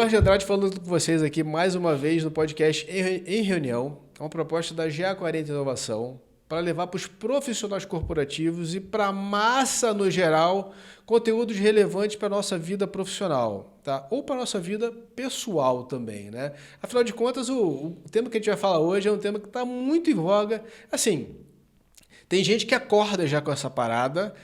Jorge Andrade falando com vocês aqui mais uma vez no podcast em Reunião. É uma proposta da GA40 Inovação para levar para os profissionais corporativos e para a massa no geral conteúdos relevantes para a nossa vida profissional, tá? Ou para a nossa vida pessoal também, né? Afinal de contas, o tema que a gente vai falar hoje é um tema que está muito em voga. Assim, tem gente que acorda já com essa parada,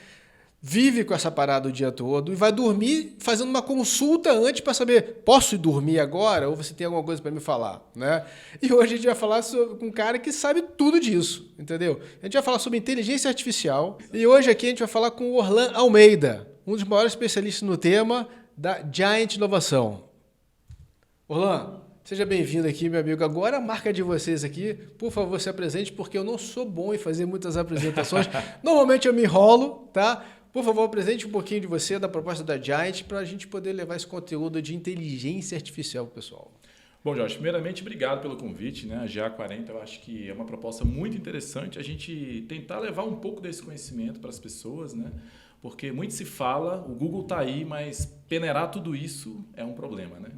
vive com essa parada o dia todo e vai dormir fazendo uma consulta antes para saber, posso ir dormir agora ou você tem alguma coisa para me falar, né? E hoje a gente vai falar com um cara que sabe tudo disso, entendeu? A gente vai falar sobre inteligência artificial e hoje aqui a gente vai falar com o Orlan Almeida, um dos maiores especialistas no tema da Giant Inovação. Orlan, seja bem-vindo aqui, meu amigo. Agora a marca de vocês aqui, por favor, se apresente, porque eu não sou bom em fazer muitas apresentações. Normalmente eu me enrolo, tá? Por favor, apresente um pouquinho de você, da proposta da Giant, para a gente poder levar esse conteúdo de inteligência artificial para o pessoal. Bom, Jorge, primeiramente, obrigado pelo convite, né? A GA40, eu acho que é uma proposta muito interessante a gente tentar levar um pouco desse conhecimento para as pessoas, né? Porque muito se fala, o Google está aí, mas peneirar tudo isso é um problema, né?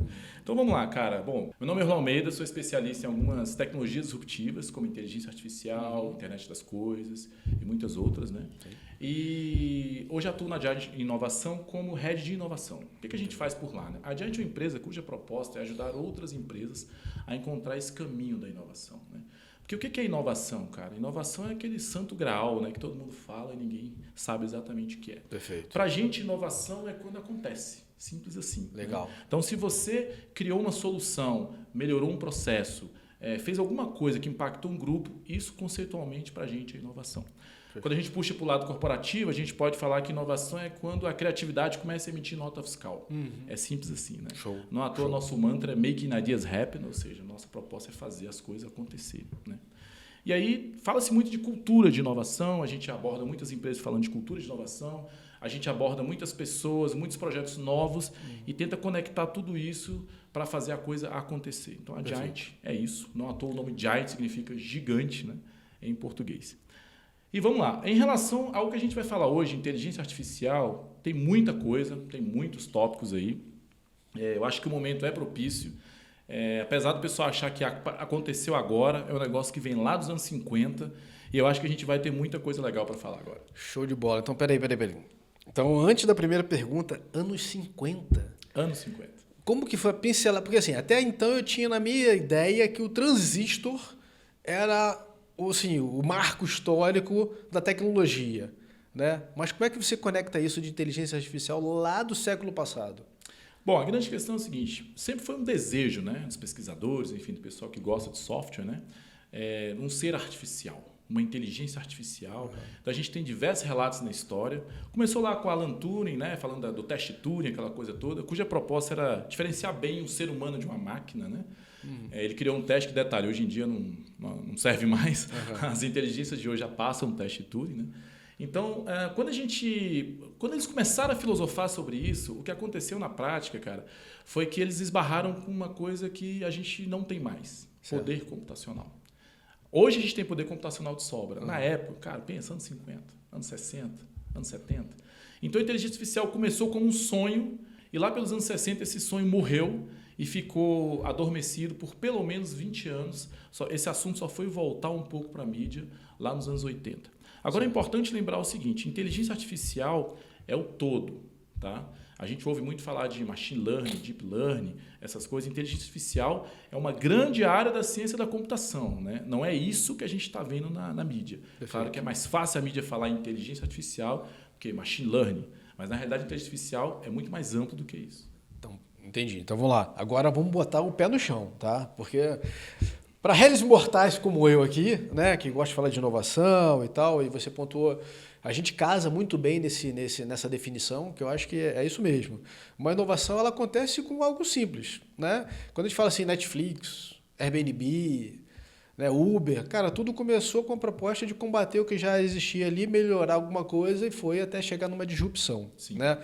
Então vamos lá, cara. Bom, meu nome é Orlan Almeida, sou especialista em algumas tecnologias disruptivas, como inteligência artificial, internet das coisas e muitas outras, né? E hoje atuo na Giant Inovação como Head de Inovação. O que a gente faz por lá, né? A Giant é uma empresa cuja proposta é ajudar outras empresas a encontrar esse caminho da inovação, né? Porque o que é inovação, cara? Inovação é aquele santo graal, né, que todo mundo fala e ninguém sabe exatamente o que é. Perfeito. Para a gente, inovação é quando acontece. Simples assim. Legal. Né? Então, se você criou uma solução, melhorou um processo, fez alguma coisa que impactou um grupo, isso conceitualmente para a gente é inovação. Perfeito. Quando a gente puxa para o lado corporativo, a gente pode falar que inovação é quando a criatividade começa a emitir nota fiscal. É simples assim, né? Show. Não à toa, nosso mantra é making ideas happen, ou seja, nossa proposta é fazer as coisas acontecerem, né? E aí, fala-se muito de cultura de inovação, a gente aborda muitas empresas falando de cultura de inovação, a gente aborda muitas pessoas, muitos projetos novos e tenta conectar tudo isso para fazer a coisa acontecer. Então, a Giant é isso. Não à toa o nome Giant significa gigante, né, em português. E vamos lá. Em relação ao que a gente vai falar hoje, inteligência artificial, tem muita coisa, tem muitos tópicos aí. Eu acho que o momento é propício. Apesar do pessoal achar que aconteceu agora, é um negócio que vem lá dos anos 50 e eu acho que a gente vai ter muita coisa legal para falar agora. Show de bola. Então, peraí. Então, antes da primeira pergunta, anos 50. Anos 50. Como que foi a pincelada? Porque assim, até então eu tinha na minha ideia que o transistor era assim, o marco histórico da tecnologia, né? Mas como é que você conecta isso de inteligência artificial lá do século passado? Bom, a grande questão é o seguinte, sempre foi um desejo, né, dos pesquisadores, enfim, do pessoal que gosta de software, né, um ser artificial, uma inteligência artificial. Então, a gente tem diversos relatos na história. Começou lá com Alan Turing, né, falando do teste Turing, aquela coisa toda, cuja proposta era diferenciar bem o ser humano de uma máquina, né? Ele criou um teste que, detalhe, hoje em dia não serve mais. As inteligências de hoje já passam o teste Turing, né? Então, quando eles começaram a filosofar sobre isso, o que aconteceu na prática, cara, foi que eles esbarraram com uma coisa que a gente não tem mais, poder computacional. Hoje a gente tem poder computacional de sobra. Na época, cara, pensa, anos 50, anos 60, anos 70. Então, a inteligência artificial começou como um sonho e lá pelos anos 60 esse sonho morreu e ficou adormecido por pelo menos 20 anos. Esse assunto só foi voltar um pouco para a mídia lá nos anos 80. Agora, é importante lembrar o seguinte, inteligência artificial é o todo, tá? A gente ouve muito falar de machine learning, deep learning, essas coisas. Inteligência artificial é uma grande área da ciência da computação, né? Não é isso que a gente está vendo na mídia. Perfeito. Claro que é mais fácil a mídia falar em inteligência artificial do que machine learning, mas na realidade a inteligência artificial é muito mais amplo do que isso. Então, entendi. Então vamos lá. Agora vamos botar o pé no chão, tá? Porque para réis mortais como eu aqui, né, que gosta de falar de inovação e tal, e você pontuou, a gente casa muito bem nessa definição, que eu acho que é isso mesmo. Uma inovação, ela acontece com algo simples, né? Quando a gente fala assim, Netflix, Airbnb, né, Uber, cara, tudo começou com a proposta de combater o que já existia ali, melhorar alguma coisa e foi até chegar numa disrupção, né?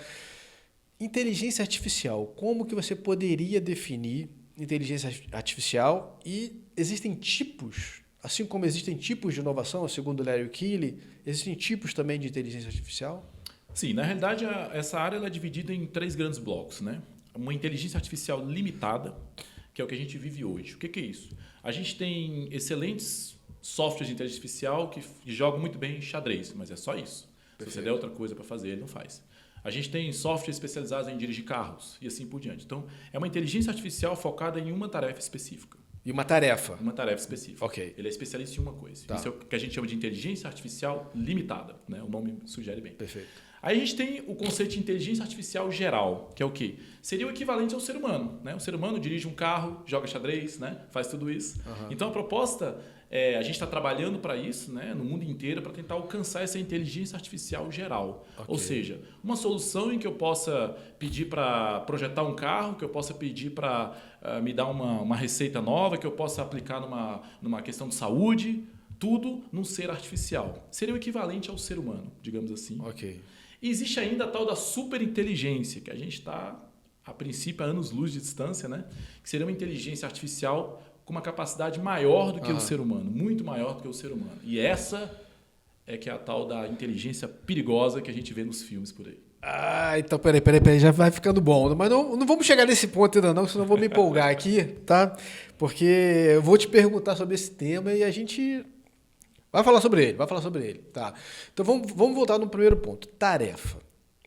Inteligência artificial, como que você poderia definir inteligência artificial? E existem tipos, assim como existem tipos de inovação, segundo Larry Keeley, existem tipos também de inteligência artificial? Sim, na realidade essa área ela é dividida em 3 grandes blocos, né? uma inteligência artificial limitada, que é o que a gente vive hoje. O que é isso? A gente tem excelentes softwares de inteligência artificial que jogam muito bem xadrez, mas é só isso. Se você der outra coisa para fazer, ele não faz. A gente tem softwares especializados em dirigir carros e assim por diante. Então, é uma inteligência artificial focada em uma tarefa específica. E uma tarefa? Uma tarefa específica. Ok. Ele é especialista em uma coisa. Tá. Isso é o que a gente chama de inteligência artificial limitada, né? O nome sugere bem. Perfeito. Aí a gente tem o conceito de inteligência artificial geral, que é o quê? Seria o equivalente ao ser humano, né? O ser humano dirige um carro, joga xadrez, né? Faz tudo isso. Uhum. Então a proposta, a gente está trabalhando para isso, né? No mundo inteiro, para tentar alcançar essa inteligência artificial geral. Okay. Ou seja, uma solução em que eu possa pedir para projetar um carro, que eu possa pedir para me dar uma receita nova, que eu possa aplicar numa questão de saúde, tudo num ser artificial. Seria o equivalente ao ser humano, digamos assim. Ok. E existe ainda a tal da superinteligência, que a gente está, a princípio, a anos-luz de distância, né? Que seria uma inteligência artificial com uma capacidade maior do que o ser humano, muito maior do que o ser humano. E essa é que é a tal da inteligência perigosa que a gente vê nos filmes por aí. Ah, então peraí, já vai ficando bom. Mas não vamos chegar nesse ponto ainda não, senão eu vou me empolgar aqui, tá? Porque eu vou te perguntar sobre esse tema e a gente vai falar sobre ele, tá? Então vamos voltar no primeiro ponto, tarefa.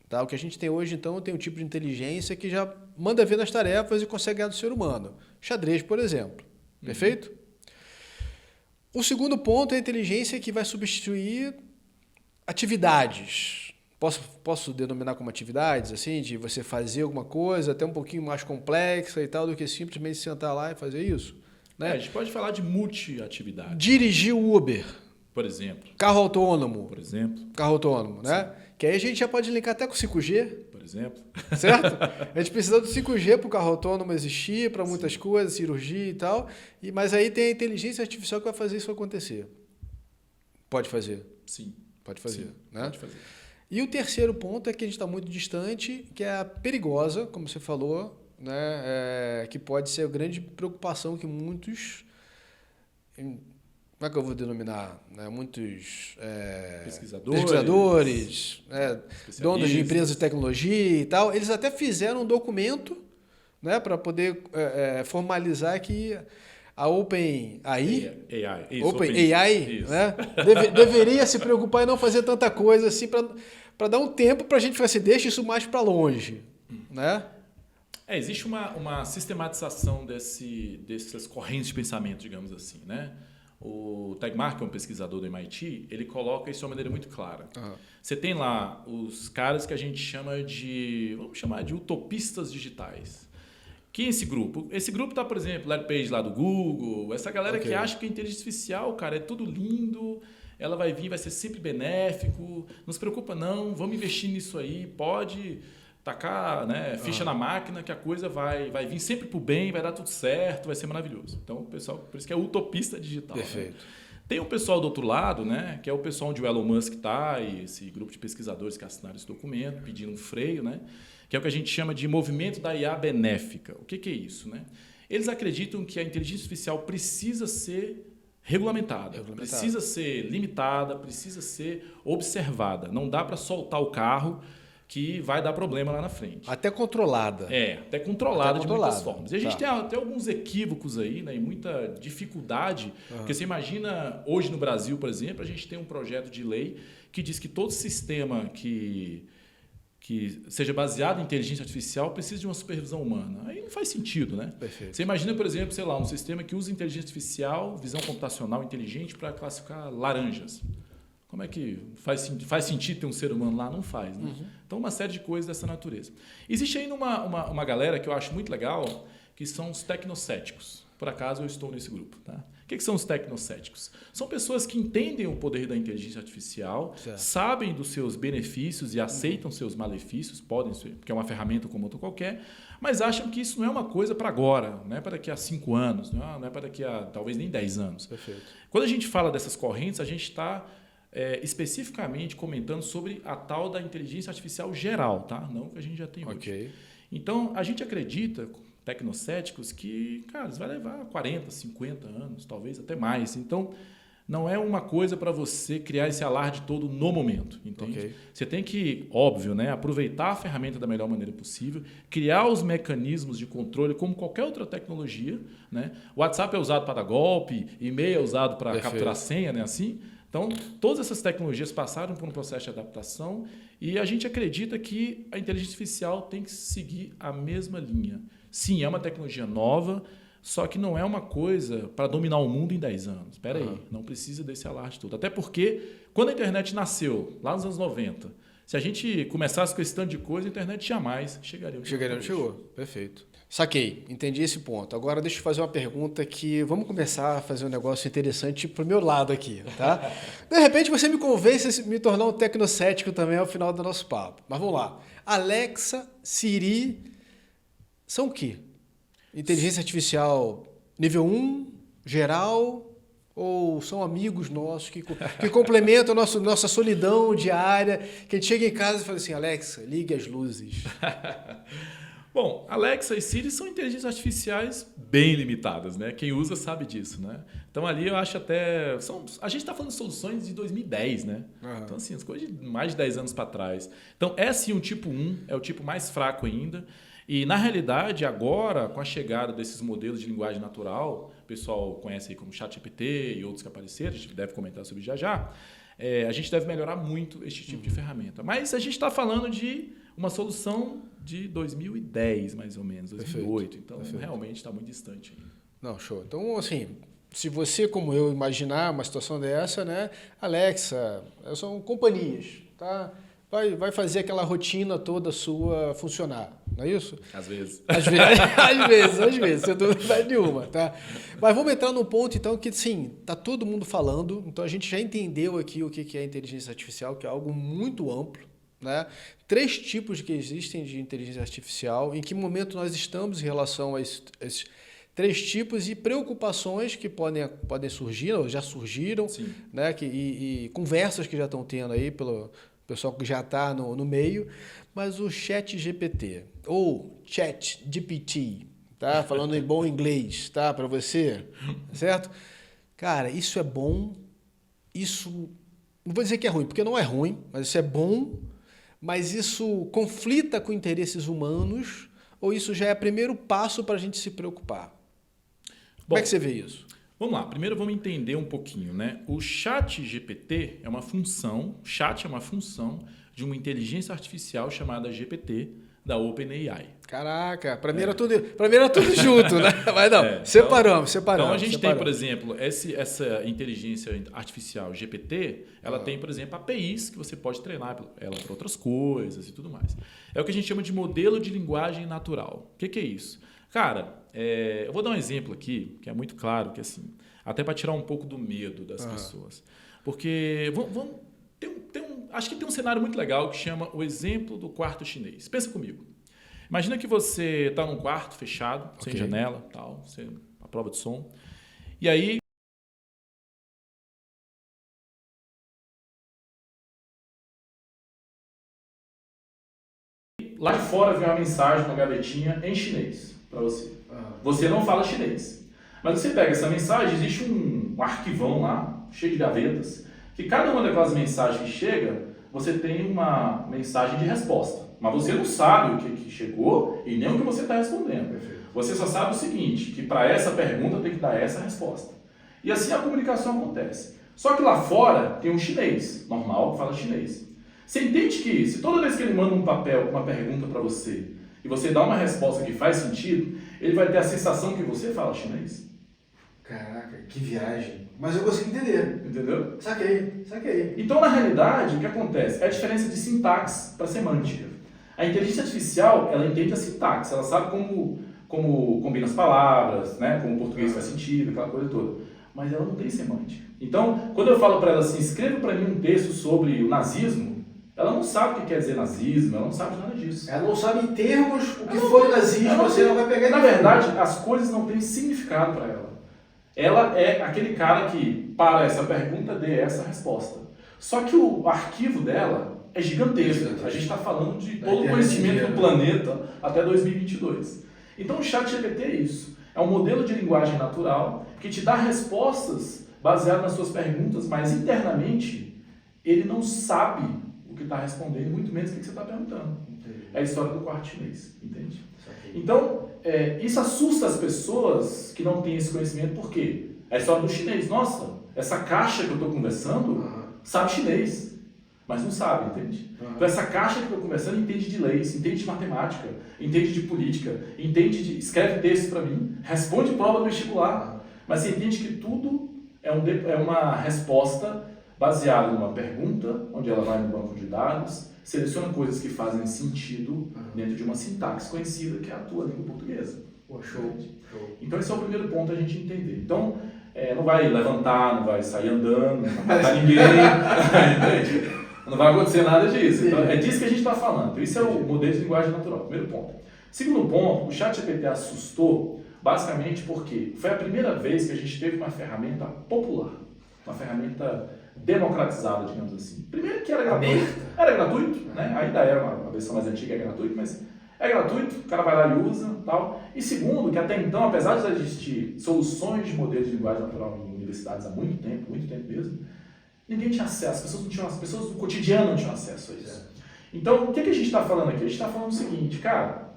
Tá? O que a gente tem hoje, então, tem um tipo de inteligência que já manda ver nas tarefas e consegue ganhar do ser humano. Xadrez, por exemplo. Perfeito? O segundo ponto é a inteligência que vai substituir atividades. Posso denominar como atividades, assim, de você fazer alguma coisa até um pouquinho mais complexa e tal, do que simplesmente sentar lá e fazer isso? Né? A gente pode falar de multi-atividade. Dirigir o Uber. Por exemplo. Carro autônomo. Por exemplo. Carro autônomo, né? Sim. Que aí a gente já pode linkar até com 5G. Por exemplo. Certo? A gente precisa do 5G para o carro autônomo existir, para muitas coisas, cirurgia e tal. Mas aí tem a inteligência artificial que vai fazer isso acontecer. Pode fazer? Sim. Pode fazer. Sim, né? pode fazer. E o terceiro ponto é que a gente está muito distante, que é a perigosa, como você falou, né? Que pode ser a grande preocupação que muitos... Como é que eu vou denominar? Muitos pesquisadores donos de empresas de tecnologia e tal, eles até fizeram um documento, né, para poder formalizar que a OpenAI, né, deveria se preocupar em não fazer tanta coisa assim para dar um tempo para a gente falar assim, deixa isso mais para longe. Né? Existe uma sistematização dessas correntes de pensamento, digamos assim, né? O Tegmark, que é um pesquisador do MIT, ele coloca isso de uma maneira muito clara. Uhum. Você tem lá os caras que a gente chama de, vamos chamar de utopistas digitais. Quem é esse grupo? Esse grupo está, por exemplo, Larry Page lá do Google, essa galera que acha que a inteligência artificial, cara, é tudo lindo, ela vai vir, vai ser sempre benéfico, não se preocupa não, vamos investir nisso aí, pode tacar, né, ficha na máquina que a coisa vai vir sempre pro bem, vai dar tudo certo, vai ser maravilhoso. Então, o pessoal, por isso que é utopista digital. Perfeito. Né? Tem o pessoal do outro lado, né, que é o pessoal onde o Elon Musk está, e esse grupo de pesquisadores que assinaram esse documento, pedindo um freio, né, que é o que a gente chama de movimento da IA benéfica. O que é isso? Né? Eles acreditam que a inteligência artificial precisa ser regulamentada, precisa ser limitada, precisa ser observada. Não dá para soltar o carro que vai dar problema lá na frente. Até controlada. Até controlada de muitas formas. E a gente tem até alguns equívocos aí, né, e muita dificuldade, porque você imagina, hoje no Brasil, por exemplo, a gente tem um projeto de lei que diz que todo sistema que seja baseado em inteligência artificial precisa de uma supervisão humana. Aí não faz sentido, né? Perfeito. Você imagina, por exemplo, sei lá, um sistema que usa inteligência artificial, visão computacional inteligente para classificar laranjas. Como é que faz sentido ter um ser humano lá? Não faz, né? Uhum. Então, uma série de coisas dessa natureza. Existe ainda uma galera que eu acho muito legal, que são os tecnocéticos. Por acaso, eu estou nesse grupo. Tá? O que são os tecnocéticos? São pessoas que entendem o poder da inteligência artificial, sabem dos seus benefícios e aceitam seus malefícios, podem ser, porque é uma ferramenta como outra qualquer, mas acham que isso não é uma coisa para agora, não é para daqui a 5 anos, não é para daqui a talvez nem 10 anos. Perfeito. Quando a gente fala dessas correntes, a gente está especificamente comentando sobre a tal da inteligência artificial geral, tá? Não que a gente já tem hoje. Então, a gente acredita, tecnocéticos, que, cara, isso vai levar 40, 50 anos, talvez até mais. Então, não é uma coisa para você criar esse alarde todo no momento, entende? Ok. Você tem que, óbvio, né, aproveitar a ferramenta da melhor maneira possível, criar os mecanismos de controle como qualquer outra tecnologia, né? O WhatsApp é usado para dar golpe, e-mail é usado para capturar senha, né, assim. Então, todas essas tecnologias passaram por um processo de adaptação e a gente acredita que a inteligência artificial tem que seguir a mesma linha. Sim, é uma tecnologia nova, só que não é uma coisa para dominar o mundo em 10 anos. Espera aí, não precisa desse alarde todo. Até porque, quando a internet nasceu, lá nos anos 90, se a gente começasse com esse tanto de coisa, a internet jamais chegaria. Não chegou. Perfeito. Saquei, entendi esse ponto. Agora deixa eu fazer uma pergunta que... Vamos começar a fazer um negócio interessante pro meu lado aqui, tá? De repente você me convence a me tornar um tecnocético também ao final do nosso papo. Mas vamos lá. Alexa, Siri, são o quê? Inteligência artificial nível 1, geral... Ou são amigos nossos que complementam a nossa solidão diária, que a gente chega em casa e fala assim, Alexa, ligue as luzes. Bom, Alexa e Siri são inteligências artificiais bem limitadas, né? Quem usa sabe disso, né? Então ali eu acho até... a gente está falando de soluções de 2010, né? Então assim, as coisas de mais de 10 anos para trás. Então esse tipo 1 é o tipo mais fraco ainda. E, na realidade, agora, com a chegada desses modelos de linguagem natural, o pessoal conhece aí como ChatGPT e outros que apareceram, a gente deve comentar sobre já já, a gente deve melhorar muito este tipo de ferramenta. Mas a gente está falando de uma solução de 2010, mais ou menos, 2008. Então, realmente está muito distante ainda. Não, show. Então, assim, se você, como eu, imaginar uma situação dessa, né? Alexa, são companhias, tá? Vai fazer aquela rotina toda sua funcionar, não é isso? Às vezes. Às vezes, sem dúvida nenhuma, tá? Mas vamos entrar num ponto, então, que, sim, tá todo mundo falando, então a gente já entendeu aqui o que é inteligência artificial, que é algo muito amplo, né? 3 tipos que existem de inteligência artificial, em que momento nós estamos em relação a esses 3 tipos e preocupações que podem surgir, ou já surgiram, né? E conversas que já estão tendo aí pelo... pessoal que já está no meio, mas o ChatGPT, ou ChatGPT, tá? Falando em bom inglês, tá? Para você, certo? Cara, isso é bom, isso, não vou dizer que é ruim, porque não é ruim, mas isso é bom, mas isso conflita com interesses humanos, ou isso já é o primeiro passo para a gente se preocupar? Como é que você vê isso? Vamos lá, primeiro vamos entender um pouquinho, né? O ChatGPT é uma função, chat é uma função de uma inteligência artificial chamada GPT da OpenAI. Caraca, para mim era tudo junto, né? Mas não, separamos. Então a gente tem, por exemplo, essa inteligência artificial GPT, ela tem, por exemplo, APIs que você pode treinar ela para outras coisas e tudo mais. É o que a gente chama de modelo de linguagem natural. O que é isso? Cara, eu vou dar um exemplo aqui, que é muito claro, que assim, até para tirar um pouco do medo das pessoas. Porque acho que tem um cenário muito legal que chama o exemplo do quarto chinês. Pensa comigo. Imagina que você está num quarto fechado, sem janela, tal, a prova de som. E aí lá de fora vem uma mensagem, uma gavetinha em chinês para você. Você não fala chinês. Mas você pega essa mensagem, existe um arquivão lá, cheio de gavetas, que cada uma daquelas mensagens que chega, você tem uma mensagem de resposta. Mas você não sabe o que chegou e nem o que você está respondendo. Perfeito. Você só sabe o seguinte, que para essa pergunta tem que dar essa resposta. E assim a comunicação acontece. Só que lá fora tem um chinês, normal, que fala chinês. Você entende que se toda vez que ele manda um papel com uma pergunta para você, e você dá uma resposta que faz sentido, ele vai ter a sensação que você fala chinês? Caraca, que viagem. Mas eu consigo entender. Entendeu? Saquei. Então, na realidade, o que acontece? É a diferença de sintaxe para semântica. A inteligência artificial, ela entende a sintaxe, ela sabe como combina as palavras, né? Como o português faz sentido, aquela coisa toda. Mas ela não tem semântica. Então, quando eu falo para ela assim, escreva para mim um texto sobre o nazismo, ela não sabe o que quer dizer nazismo, ela não sabe nada disso. Ela não sabe em termos o que foi nazismo, você não vai pegar. Na verdade, as coisas não têm significado para ela. Ela é aquele cara que, para essa pergunta, dê essa resposta. Só que o arquivo dela é gigantesco. A gente está falando de todo o conhecimento do planeta até 2022. Então, o ChatGPT é isso. É um modelo de linguagem natural que te dá respostas baseado nas suas perguntas, mas internamente ele não sabe o que está respondendo, muito menos o que você está perguntando. Entendi. É a história do quarto chinês, entende? Saquei. Então, isso assusta as pessoas que não têm esse conhecimento, por quê? É a história do chinês. Nossa, essa caixa que eu estou conversando sabe chinês, mas não sabe, entende? Então, essa caixa que eu estou conversando entende de leis, entende de matemática, entende de política, escreve texto para mim, responde prova do vestibular, mas você entende que tudo é uma resposta baseada numa pergunta, onde ela vai no banco de dados, seleciona coisas que fazem sentido dentro de uma sintaxe conhecida, que é a tua língua portuguesa. Pô, show. Então, esse é o primeiro ponto a gente entender. Então, não vai levantar, não vai sair andando, não vai matar ninguém, entende? Não vai acontecer nada disso. Então, é disso que a gente está falando. Então, isso é o modelo de linguagem natural, primeiro ponto. Segundo ponto, o ChatGPT assustou basicamente porque foi a primeira vez que a gente teve uma ferramenta popular, uma ferramenta democratizada, digamos assim. Primeiro que era gratuito, né? Ainda é uma versão mais antiga, é gratuito, mas é gratuito, o cara vai lá e usa, tal. E segundo, que até então, apesar de existir soluções de modelos de linguagem natural em universidades há muito tempo mesmo, ninguém tinha acesso, as pessoas do cotidiano não tinham acesso a isso. Então, o que a gente está falando aqui? A gente está falando o seguinte, cara,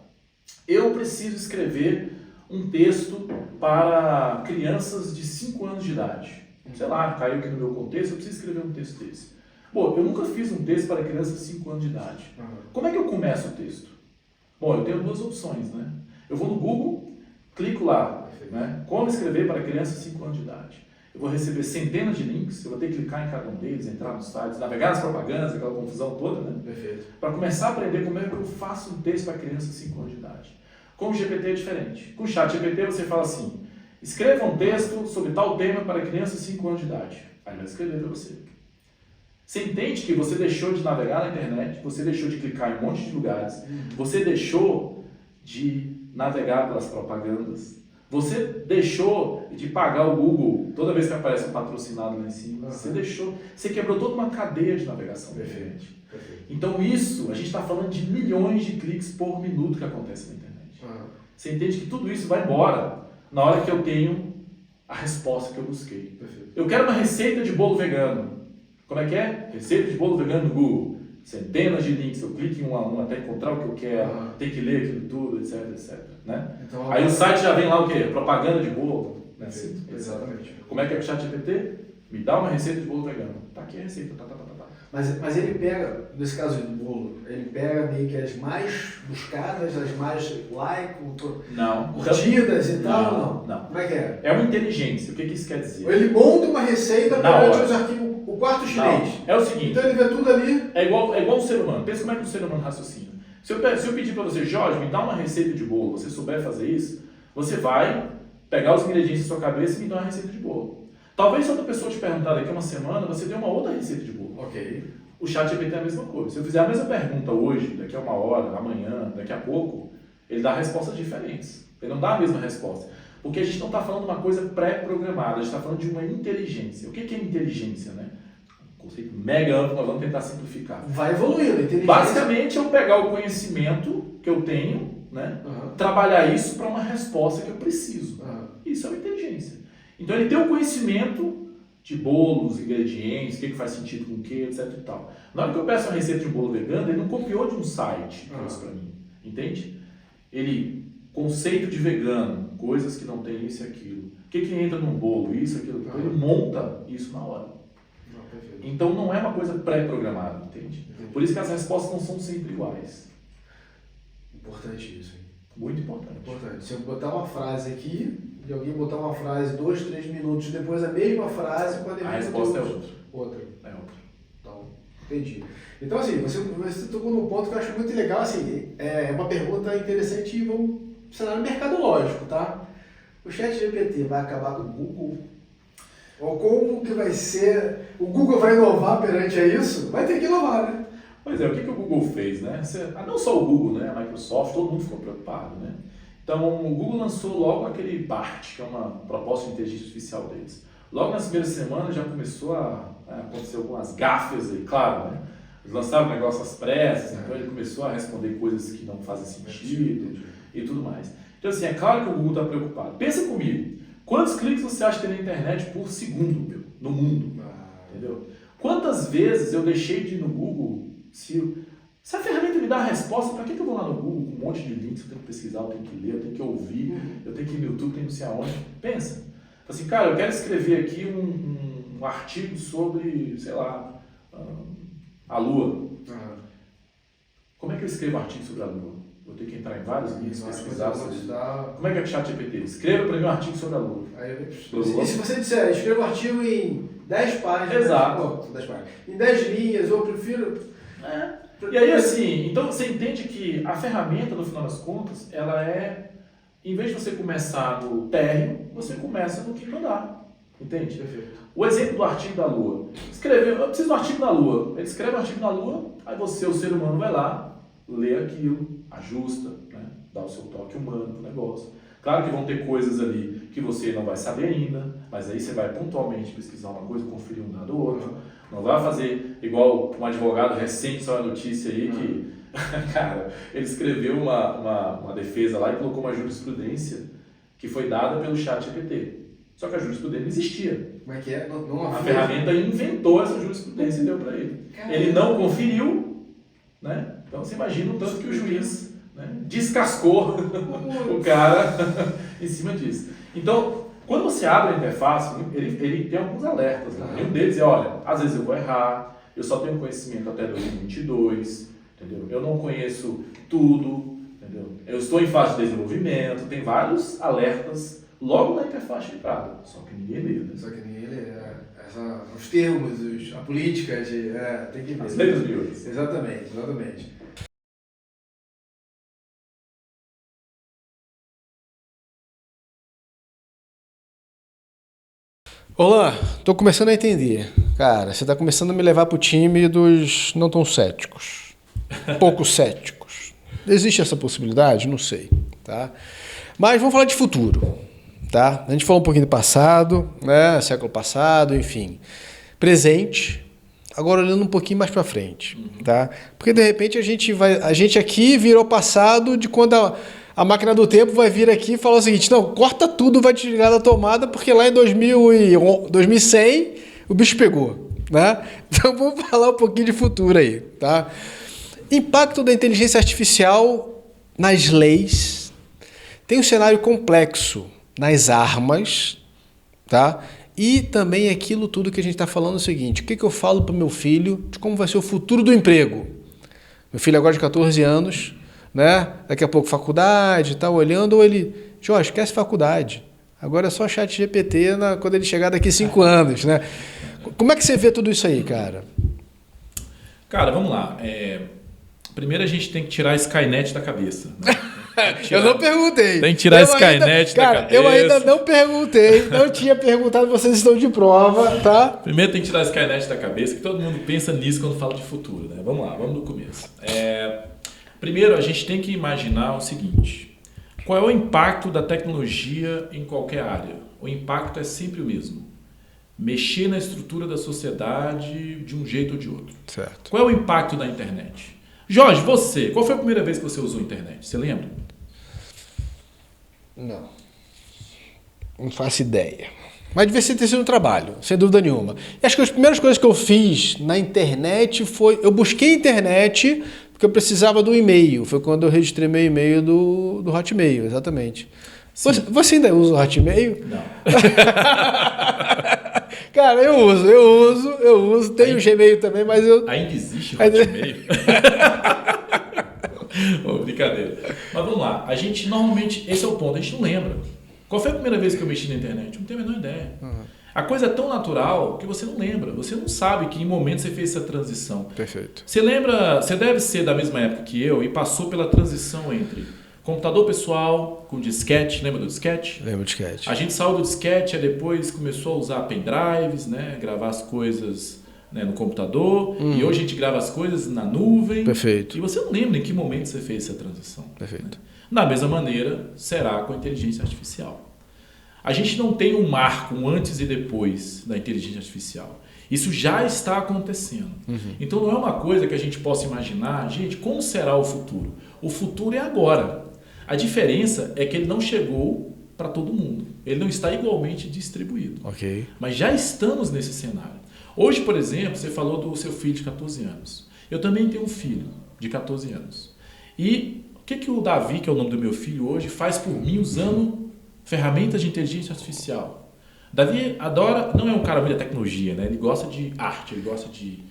eu preciso escrever um texto para crianças de 5 anos de idade. Sei lá, caiu aqui no meu contexto, eu preciso escrever um texto desse. Bom, eu nunca fiz um texto para crianças de 5 anos de idade. Como é que eu começo o texto? Bom, eu tenho duas opções, né? Eu vou no Google, clico lá, né? Como escrever para crianças de 5 anos de idade. Eu vou receber centenas de links, eu vou ter que clicar em cada um deles, entrar nos sites, navegar nas propagandas, aquela confusão toda, né? Perfeito. Para começar a aprender como é que eu faço um texto para crianças de 5 anos de idade. Com o GPT é diferente. Com o ChatGPT você fala assim, escreva um texto sobre tal tema para crianças de 5 anos de idade. Aí ele vai escrever para você. Você entende que você deixou de navegar na internet, você deixou de clicar em um monte de lugares, você deixou de navegar pelas propagandas, você deixou de pagar o Google toda vez que aparece um patrocinado lá em cima, você quebrou toda uma cadeia de navegação. Perfeito. Então isso, a gente está falando de milhões de cliques por minuto que acontece na internet. Você entende que tudo isso vai embora na hora que eu tenho a resposta que eu busquei. Perfeito. Eu quero uma receita de bolo vegano. Como é que é? Receita de bolo vegano no Google. Centenas de links, eu clico em um a um até encontrar o que eu quero, tem que ler aquilo tudo, etc. Né? Então, aí o site já vem lá o quê? Propaganda de bolo. Né? Exatamente. Como é que é o ChatGPT? Me dá uma receita de bolo vegano. Tá aqui a receita. Mas ele pega, nesse caso do bolo, ele pega meio que as mais buscadas, as mais curtidas e tal, não? Como é que é? É uma inteligência. O que isso quer dizer? Ele monta uma receita perante os arquivos, o quarto chinês. É o seguinte. Então ele vê tudo ali. É igual um ser humano. Pensa como é que um ser humano raciocina. Se eu pedir para você, Jorge, me dá uma receita de bolo, você souber fazer isso, você vai pegar os ingredientes da sua cabeça e me dar uma receita de bolo. Talvez se outra pessoa te perguntar daqui a uma semana, você dê uma outra receita de bolo. Ok. O ChatGPT é a mesma coisa. Se eu fizer a mesma pergunta hoje, daqui a uma hora, amanhã, daqui a pouco, ele dá respostas diferentes. Ele não dá a mesma resposta. Porque a gente não está falando de uma coisa pré-programada, a gente está falando de uma inteligência. O que é inteligência, né? Um conceito mega amplo, nós vamos tentar simplificar. Vai evoluindo, inteligência. Basicamente, eu pegar o conhecimento que eu tenho, né? Trabalhar isso para uma resposta que eu preciso. Isso é uma inteligência. Então, ele tem o conhecimento de bolos, ingredientes, o que faz sentido com o que, etc e tal. Na hora que eu peço uma receita de um bolo vegano, ele não copiou de um site que trouxe para mim, entende? Conceito de vegano, coisas que não tem isso e aquilo. O que entra num bolo, isso, aquilo, ele monta isso na hora. Então não é uma coisa pré-programada, entende? Por isso que as respostas não são sempre iguais. Importante isso, hein? Muito importante. Se eu botar uma frase aqui, e alguém botar uma frase 2, 3 minutos depois, a mesma frase, pode vir. A resposta é outra. É outra. Então, entendi. Então, assim, você tocou num ponto que eu acho muito legal, assim, é uma pergunta interessante e vamos cenário mercadológico, tá? O ChatGPT vai acabar com o Google? Ou como que vai ser? O Google vai inovar perante a isso? Vai ter que inovar, né? Pois é, o que o Google fez, né? Não só o Google, né? A Microsoft, todo mundo ficou preocupado, né? Então, o Google lançou logo aquele BART, que é uma proposta de inteligência artificial deles. Logo nas primeiras semanas já começou a acontecer algumas gafes aí, claro, né? Eles lançaram o negócio às pressas, então ele começou a responder coisas que não fazem sentido e tudo mais. Então, assim, é claro que o Google está preocupado. Pensa comigo, Quantos cliques você acha que tem na internet por segundo, meu, no mundo? Entendeu? Quantas vezes eu deixei de ir no Google, se a ferramenta me dá a resposta, para que eu vou lá no Google com um monte de links, eu tenho que pesquisar, eu tenho que ler, eu tenho que ouvir, eu tenho que ir no YouTube, eu tenho que não sei aonde. Pensa. Assim, cara, eu quero escrever aqui um artigo sobre, sei lá, a Lua. Como é que eu escrevo um artigo sobre a Lua? Vou ter que entrar em vários links, pesquisar. Como é que é o ChatGPT? Escreva para mim um artigo sobre a Lua. E se você disser, escreva um artigo em 10 páginas. Exato. 10 páginas. Em 10 linhas, eu prefiro... E aí, assim, então você entende que a ferramenta, no final das contas, ela é, em vez de você começar no térreo, você começa no quinto andar. Entende? Perfeito. O exemplo do artigo da Lua. Escrever, eu preciso do artigo da Lua. Ele escreve um artigo da Lua, aí você, o ser humano, vai lá, lê aquilo, ajusta, né? Dá o seu toque humano pro negócio. Claro que vão ter coisas ali que você não vai saber ainda, mas aí você vai pontualmente pesquisar uma coisa, conferir um dado ou outro. Não vai fazer igual um advogado recente, só uma notícia aí que, cara, ele escreveu uma defesa lá e colocou uma jurisprudência que foi dada pelo ChatGPT. Só que a jurisprudência não existia. Como é que é? A ferramenta inventou essa jurisprudência e deu para ele. Caramba. Ele não conferiu, né? Então você imagina o tanto que o juiz, né, descascou o cara em cima disso. Então, quando você abre a interface, ele tem alguns alertas. Né? E um deles é, olha, às vezes eu vou errar, eu só tenho conhecimento até 2022, entendeu? Eu não conheço tudo, entendeu? Eu estou em fase de desenvolvimento, tem vários alertas logo na interface de entrada, só que ninguém lê. Né? Só que ninguém lê. Os termos, a política, tem que ver. As letras miúdas. Exatamente, exatamente. Olá, tô começando a entender. Cara, você tá começando a me levar pro time dos não tão céticos. Pouco céticos. Existe essa possibilidade? Não sei, tá? Mas vamos falar de futuro, tá? A gente falou um pouquinho do passado, né? Século passado, enfim. Presente. Agora olhando um pouquinho mais para frente, tá? Porque de repente a gente aqui virou passado de quando a máquina do tempo vai vir aqui e falar o seguinte, não, corta tudo, vai desligar da tomada, porque lá em 2100 o bicho pegou, né? Então vamos falar um pouquinho de futuro aí, tá? Impacto da inteligência artificial nas leis. Tem um cenário complexo nas armas, tá? E também aquilo tudo que a gente está falando é o seguinte, o que eu falo para o meu filho de como vai ser o futuro do emprego? Meu filho agora de 14 anos, né? Daqui a pouco faculdade, está olhando, ou ele, Jorge, esquece faculdade. Agora é só ChatGPT quando ele chegar daqui 5 anos, né? Como é que você vê tudo isso aí, cara? Cara, vamos lá. Primeiro a gente tem que tirar a Skynet da cabeça. Né? Eu não perguntei. Tem que tirar a Skynet da cabeça. Eu ainda não perguntei, não tinha perguntado, vocês estão de prova, tá? Primeiro tem que tirar a Skynet da cabeça, que todo mundo pensa nisso quando fala de futuro, né? Vamos lá, vamos do começo. Primeiro a gente tem que imaginar o seguinte, qual é o impacto da tecnologia em qualquer área? O impacto é sempre o mesmo. Mexer na estrutura da sociedade de um jeito ou de outro. Certo. Qual é o impacto da internet? Jorge, você, qual foi a primeira vez que você usou a internet? Você lembra? Não faço ideia. Mas devia ter sido um trabalho, sem dúvida nenhuma. E acho que as primeiras coisas que eu fiz na internet foi... Eu busquei a internet porque eu precisava do e-mail. Foi quando eu registrei meu e-mail do Hotmail, exatamente. Você ainda usa o Hotmail? Não. Cara, eu uso. Tenho o Gmail também, mas eu... Ainda existe o Hotmail? Brincadeira. Mas vamos lá. A gente normalmente... Esse é o ponto. A gente não lembra. Qual foi a primeira vez que eu mexi na internet? Não tenho a menor ideia. A coisa é tão natural que você não lembra. Você não sabe que em momento você fez essa transição. Perfeito. Você lembra... Você deve ser da mesma época que eu e passou pela transição entre... computador pessoal com disquete, lembra do disquete? Lembro do disquete. A gente saiu do disquete e depois começou a usar pendrives, né? Gravar as coisas, né, no computador. E hoje a gente grava as coisas na nuvem. Perfeito. E você não lembra em que momento você fez essa transição. Perfeito. Né? Da mesma maneira, será com a inteligência artificial. A gente não tem um marco, um antes e depois da inteligência artificial. Isso já está acontecendo. Então não é uma coisa que a gente possa imaginar, gente, como será o futuro? O futuro é agora. A diferença é que ele não chegou para todo mundo. Ele não está igualmente distribuído. Ok. Mas já estamos nesse cenário. Hoje, por exemplo, você falou do seu filho de 14 anos. Eu também tenho um filho de 14 anos. E o que o Davi, que é o nome do meu filho hoje, faz por mim usando ferramentas de inteligência artificial? Davi adora, não é um cara muito da tecnologia, né? Ele gosta de arte, ele gosta de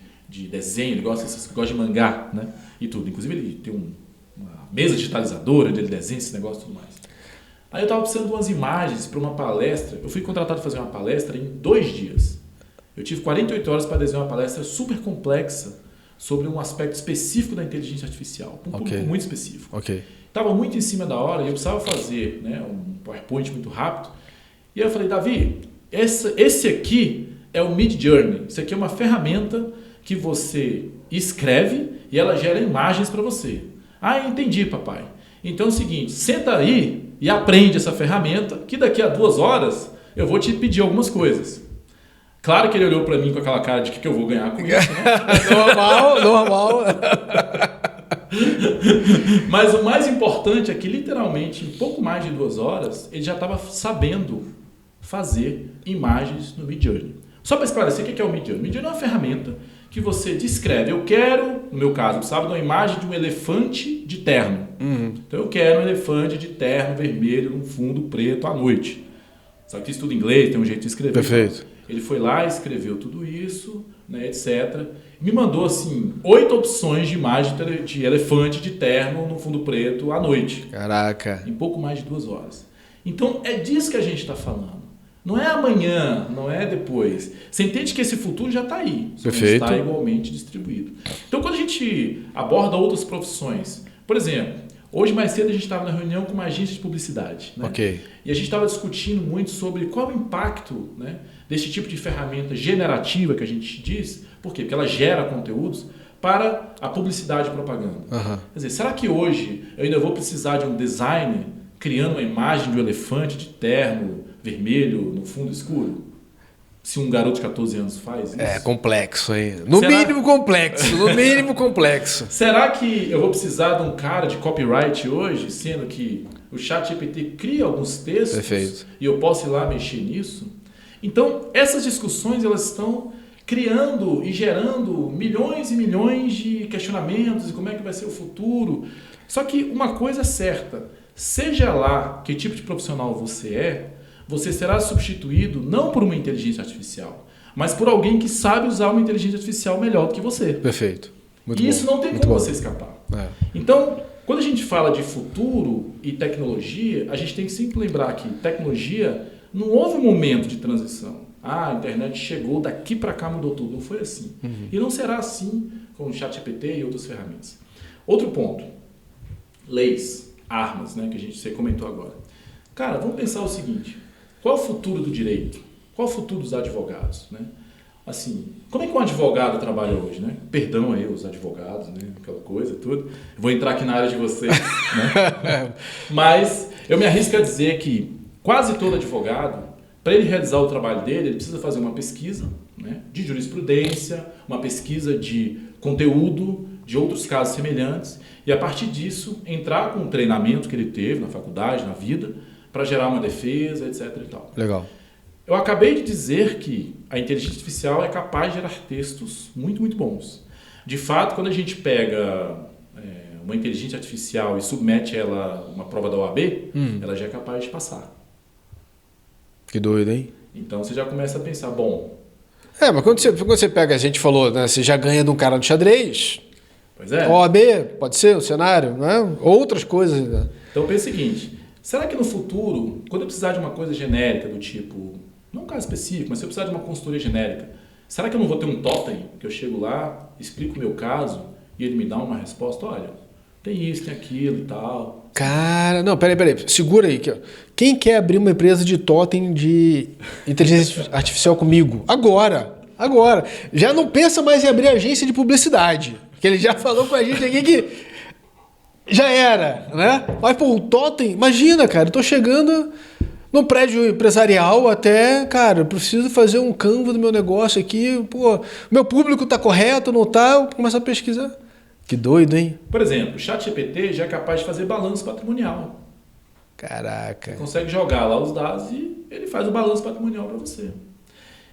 desenho, ele gosta de mangá, né? E tudo. Inclusive ele tem uma mesa digitalizadora onde ele desenha esse negócio e tudo mais. Aí eu estava precisando de umas imagens para uma palestra. Eu fui contratado para fazer uma palestra em 2 dias. Eu tive 48 horas para desenhar uma palestra super complexa sobre um aspecto específico da inteligência artificial. Um público muito específico. Estava muito em cima da hora e eu precisava fazer, né, um PowerPoint muito rápido. E aí eu falei, Davi, esse aqui é o Midjourney. Isso aqui é uma ferramenta que você escreve e ela gera imagens para você. Ah, entendi, papai. Então é o seguinte, senta aí e aprende essa ferramenta que daqui a 2 horas eu vou te pedir algumas coisas. Claro que ele olhou para mim com aquela cara de que eu vou ganhar com isso, né? Normal. Mas o mais importante é que literalmente em pouco mais de 2 horas ele já estava sabendo fazer imagens no Midjourney. Só para esclarecer o que é o Midjourney. O Midjourney é uma ferramenta que você descreve. Eu quero, no meu caso, precisava de uma imagem de um elefante de terno. Então eu quero um elefante de terno vermelho num fundo preto à noite. Só que isso tudo em inglês, tem um jeito de escrever. Perfeito. Ele foi lá, escreveu tudo isso, né, etc. Me mandou assim 8 opções de imagem de elefante de terno no fundo preto à noite. Caraca. Em pouco mais de 2 horas. Então é disso que a gente está falando. Não é amanhã, não é depois. Você entende que esse futuro já está aí. Perfeito. Está igualmente distribuído. Então quando a gente aborda outras profissões, por exemplo, hoje mais cedo a gente estava na reunião com uma agência de publicidade. Né? E a gente estava discutindo muito sobre qual é o impacto, né, desse tipo de ferramenta generativa que a gente diz. Por quê? Porque ela gera conteúdos para a publicidade e propaganda. Quer dizer, será que hoje eu ainda vou precisar de um designer criando uma imagem de um elefante de terno vermelho no fundo escuro? Se um garoto de 14 anos faz isso? É complexo, hein? No mínimo complexo. Será que eu vou precisar de um cara de copyright hoje, sendo que o ChatGPT cria alguns textos? Perfeito. E eu posso ir lá mexer nisso? Então, essas discussões elas estão criando e gerando milhões e milhões de questionamentos de como é que vai ser o futuro. Só que uma coisa é certa, seja lá que tipo de profissional você será substituído não por uma inteligência artificial, mas por alguém que sabe usar uma inteligência artificial melhor do que você. Perfeito. Muito e bom. isso não tem como você escapar. Então, quando a gente fala de futuro e tecnologia, a gente tem que sempre lembrar que tecnologia não houve um momento de transição. A internet chegou, daqui para cá mudou tudo. Não foi assim. E não será assim com o ChatGPT e outras ferramentas. Outro ponto. Leis, armas, né, que você comentou agora. Cara, vamos pensar o seguinte. Qual é o futuro do direito? Qual é o futuro dos advogados? Né? Assim, como é que um advogado trabalha hoje? Né? Perdão aí os advogados, né? Aquela coisa, tudo. Vou entrar aqui na área de vocês. Né? Mas eu me arrisco a dizer que quase todo advogado, para ele realizar o trabalho dele, ele precisa fazer uma pesquisa, né, de jurisprudência, uma pesquisa de conteúdo, de outros casos semelhantes, e a partir disso entrar com o treinamento que ele teve na faculdade, na vida, para gerar uma defesa, etc. e tal. Legal. Eu acabei de dizer que a inteligência artificial é capaz de gerar textos muito, muito bons. De fato, quando a gente pega uma inteligência artificial e submete ela a uma prova da OAB, ela já é capaz de passar. Que doido, hein? Então você já começa a pensar, bom... mas quando você pega, a gente falou, né? Você já ganha de um cara do xadrez. Pois é. OAB, pode ser, o cenário, né? Outras coisas. Né? Então pensa o seguinte, será que no futuro, quando eu precisar de uma coisa genérica do tipo, não um caso específico, mas se eu precisar de uma consultoria genérica, será que eu não vou ter um totem que eu chego lá, explico o meu caso e ele me dá uma resposta? Olha, tem isso, tem aquilo e tal. Cara, não, peraí, segura aí. Quem quer abrir uma empresa de totem de inteligência artificial comigo? Agora. Já não pensa mais em abrir agência de publicidade, que ele já falou com a gente aqui que já era, né? Mas, pô, o totem, imagina, cara, eu tô chegando no prédio empresarial até, cara, eu preciso fazer um Canva do meu negócio aqui, pô, meu público tá correto, não tá? Eu começo a pesquisar. Que doido, hein? Por exemplo, o ChatGPT já é capaz de fazer balanço patrimonial. Caraca. Você consegue jogar lá os dados e ele faz o balanço patrimonial para você.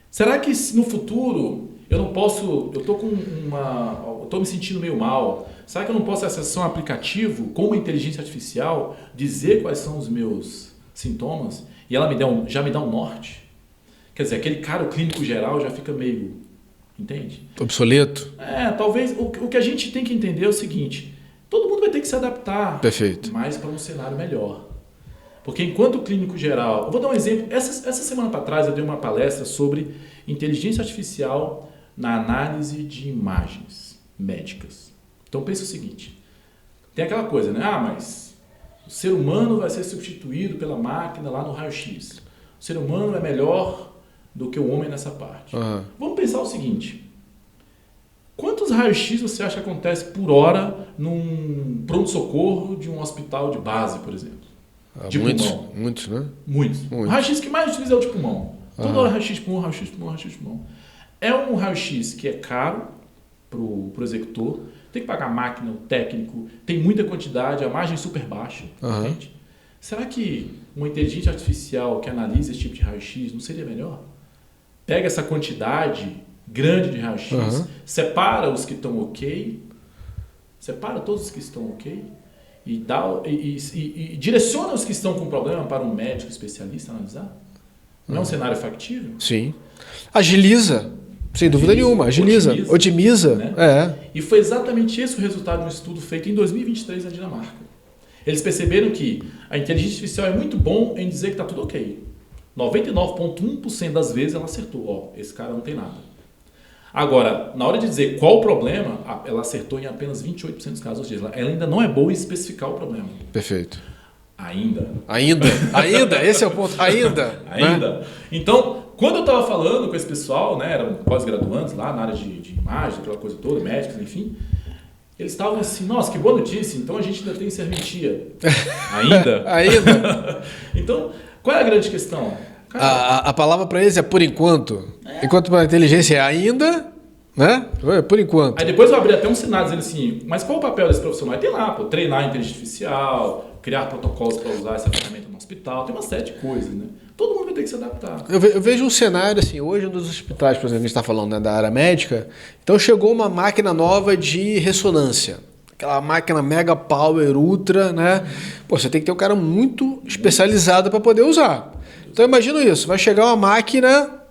Será que no futuro eu não posso, eu tô me sentindo meio mal, será que eu não posso acessar um aplicativo com uma inteligência artificial, dizer quais são os meus sintomas e ela já me dá um norte? Quer dizer, aquele cara, o clínico geral, já fica meio, entende? Obsoleto? Talvez o que a gente tem que entender é o seguinte, todo mundo vai ter que se adaptar. Perfeito. Mais para um cenário melhor. Porque enquanto o clínico geral... Eu vou dar um exemplo. Essa semana para trás eu dei uma palestra sobre inteligência artificial na análise de imagens médicas. Então pensa o seguinte. Tem aquela coisa, né? Mas o ser humano vai ser substituído pela máquina lá no raio-x. O ser humano é melhor do que o homem nessa parte. Uhum. Vamos pensar o seguinte. Quantos raios-x você acha que acontece por hora num pronto-socorro de um hospital de base, por exemplo? De pulmão. Muitos, né? Muitos. O raio-x que mais utiliza é o de pulmão. Toda hora raio-x pulmão, raio-x pulmão, raio-x pulmão. É um raio-x que é caro pro executor, tem que pagar a máquina, o técnico, tem muita quantidade, a margem super baixa. Entende? Será que uma inteligência artificial que analisa esse tipo de raio-x não seria melhor? Pega essa quantidade grande de raio-x, separa os que estão ok, separa todos os que estão ok e direciona os que estão com problema para um médico especialista analisar? Não é um cenário factível? Sim. Agiliza, sem dúvida nenhuma. Agiliza, otimiza. Né? E foi exatamente esse o resultado de um estudo feito em 2023 na Dinamarca. Eles perceberam que a inteligência artificial é muito bom em dizer que está tudo ok. 99,1% das vezes ela acertou. Esse cara não tem nada. Agora, na hora de dizer qual o problema, ela acertou em apenas 28% dos casos. Ou seja, ela ainda não é boa em especificar o problema. Perfeito. Ainda. Esse é o ponto. Ainda. Né? Então, quando eu estava falando com esse pessoal, né, eram pós-graduantes lá na área de imagem, aquela coisa toda, médicos, enfim, eles estavam assim, nossa, que boa notícia, então a gente ainda tem serventia. Ainda? Então, qual é a grande questão? Cara, a palavra para eles é por enquanto. Enquanto para a inteligência é ainda, né? Por enquanto. Aí depois eu abri até um cenário dizendo assim, mas qual é o papel desse profissional? Aí tem lá, treinar a inteligência artificial, criar protocolos para usar essa ferramenta no hospital, tem uma série de coisas, né? Todo mundo vai ter que se adaptar. Eu vejo um cenário assim, hoje nos hospitais, por exemplo, a gente está falando, né, da área médica, então chegou uma máquina nova de ressonância. Aquela máquina mega power, ultra, né? Pô, você tem que ter um cara muito especializado para poder usar. Então imagina isso, vai chegar uma máquina,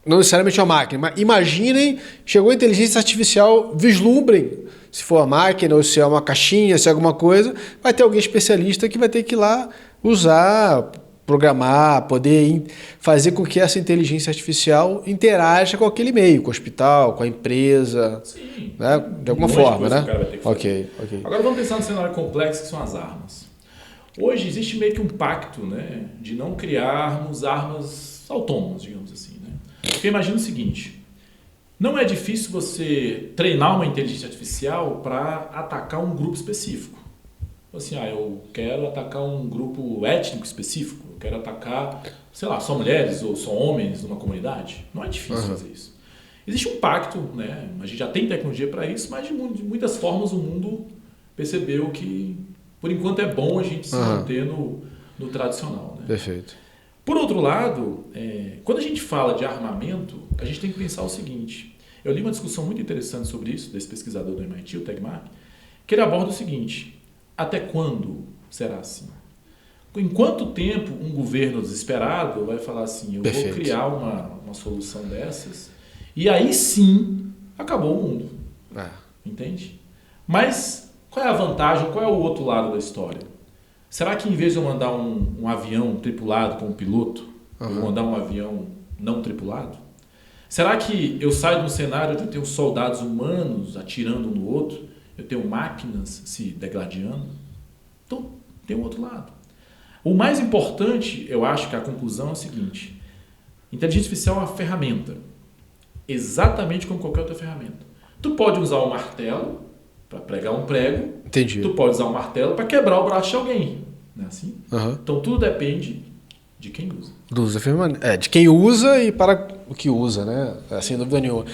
não necessariamente uma máquina, mas imaginem, chegou a inteligência artificial, vislumbrem, se for a máquina ou se é uma caixinha, se é alguma coisa, vai ter alguém especialista que vai ter que ir lá usar, programar, poder fazer com que essa inteligência artificial interaja com aquele meio, com o hospital, com a empresa. Sim, né? De alguma forma, né? Ok. Agora vamos pensar no cenário complexo que são as armas. Hoje existe meio que um pacto, né, de não criarmos armas autônomas, digamos assim. Né? Porque imagina o seguinte, não é difícil você treinar uma inteligência artificial para atacar um grupo específico. Assim, eu quero atacar um grupo étnico específico, eu quero atacar, sei lá, só mulheres ou só homens numa comunidade. Não é difícil fazer isso. Existe um pacto, né? A gente já tem tecnologia para isso, mas de muitas formas o mundo percebeu que, por enquanto, é bom a gente se manter no tradicional. Né? Perfeito. Por outro lado, quando a gente fala de armamento, a gente tem que pensar o seguinte. Eu li uma discussão muito interessante sobre isso, desse pesquisador do MIT, o Tegmark, que ele aborda o seguinte: até quando será assim? Em quanto tempo um governo desesperado vai falar assim, eu vou criar uma solução dessas, e aí sim acabou o mundo. Entende? Mas qual é a vantagem, qual é o outro lado da história? Será que em vez de eu mandar um avião tripulado com um piloto, eu vou mandar um avião não tripulado? Será que eu saio de um cenário onde eu tenho soldados humanos atirando um no outro, eu tenho máquinas se degladiando? Então, tem um outro lado. O mais importante, eu acho que a conclusão é o seguinte: inteligência artificial é uma ferramenta, exatamente como qualquer outra ferramenta. Tu pode usar um martelo para pregar um prego. Entendi. Tu pode usar um martelo para quebrar o braço de alguém. Não é assim? Então, tudo depende de quem usa. De quem usa e para o que usa, né? Sem dúvida nenhuma.